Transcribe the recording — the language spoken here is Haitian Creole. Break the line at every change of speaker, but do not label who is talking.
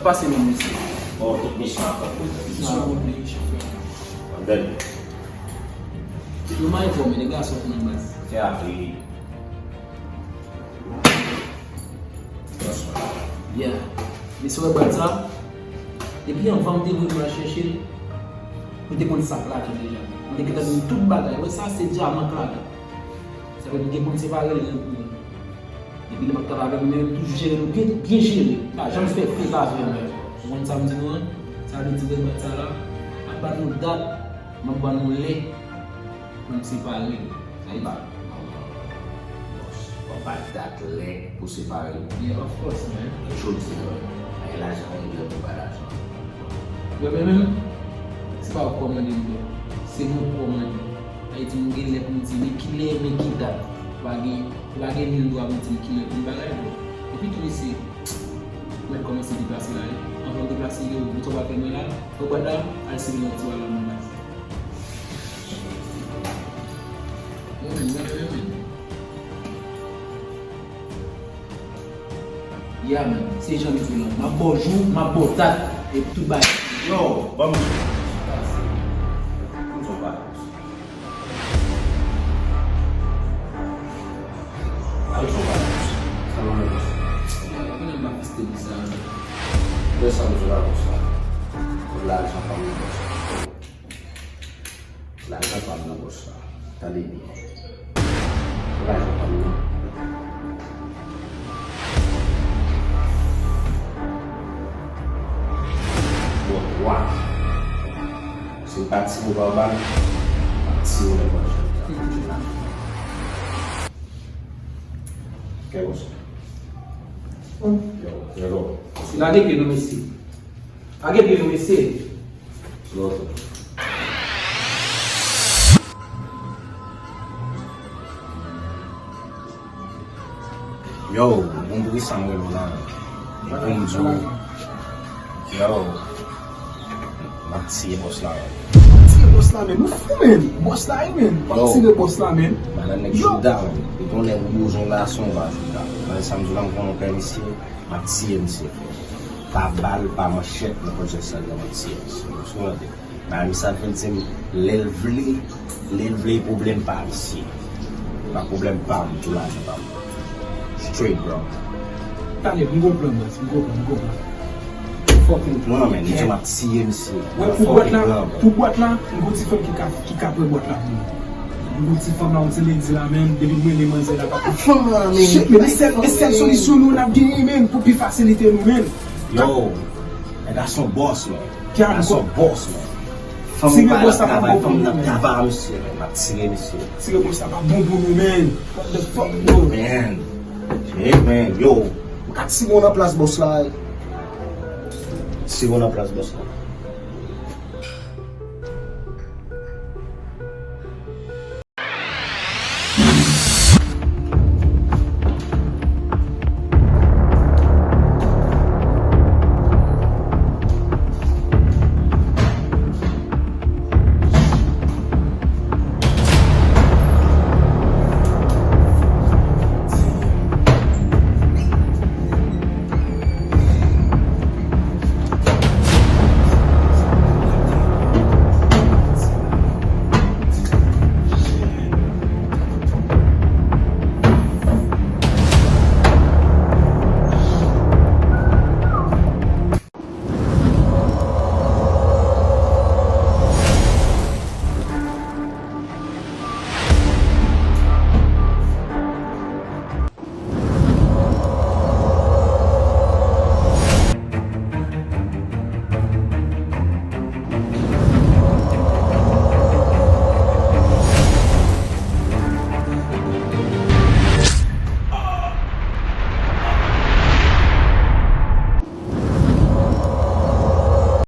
passe même ici.
Oh, toute mission à faire. Then,
Tu m'as informé, les gars sont en base.
c'est appris.
Bien. Mais sur le bas de ça, et puis on va me dire que je vais chercher, on te compte ça claqué déjà. On te compte toute bagaille. Oui, ça c'est diamant claqué. Ça veut dire qu'on sépare les gens. Et puis le matin avec nous, toujours gérer, bien gérer. J'aime faire ça avec nous. On samedi, ça veut dire que ça là, à part nos dates, on va nous lait pour nous séparer. Ça y va.
On va date lait pour séparer.
Yeah, of course, man.
Quelque chose de et l'argent, on dit pas l'argent.
Oui, mais même, c'est pas pour commander, c'est nous pour commander. Haïti, nous avons les petits, mais qui les mais qui date. Nous avons les doigts, mais qui les bagages. Et puis tout ici, on va commencer à déplacer là. On va déplacer, on va faire là. On va là, à essayer de notre toile là. Yeah, man, c'est Jean tout là. Ma bonjour, ma botate et tout bas.
Yo, vamos. Não são vários. Aí são vários.
Eu não me afastei disso.
Dois anos lá, lá eles não falam negócio. Lá eles não falam negócio. Tá ali. Lá eles não falam negócio. Bwat. Se bate no babado, bate no negócio. Quer você? Eu.
Lá que não me sei. Aqui que não me sei.
Outro. Yo, vamos ver Samuel lá. Vamos ver. Yo. Mati boss la.
Mati boss la men, nou fou men, boss la men, mati de boss la men.
Manan nek jouda men, e ton nek bouzon la son va jouda. Manan samdou la mkonon kè misye, mati misye. Pa bal, pa machet, nou konjè sa de mati misye. Manan misal fèl tem, lèl vle problem pa misye. Pa problem pa mtou la jouda. Straight bro.
Tane, mgo plan bas, mgo plan.
Non men, ni jom mati misye.
Pou Bwat la, mgo ti fèm ki kapwe Bwat la. Mgo ti fèm la, on te le di la men, debi mwen le manze la pa. Shit men, e sel solisyon nou nap genye men, pou pi fasilite nou men.
Yo, e da son boss men.
Kyan
Da son boss men.
Si gen boss la pa bon pou nou men.
Kava misye men, mati misye.
Si gen boss la pa bon pou nou men. What the fuck bro?
Man, hey man, yo, kat si moun an plas boss la. Si moun an plas boss la.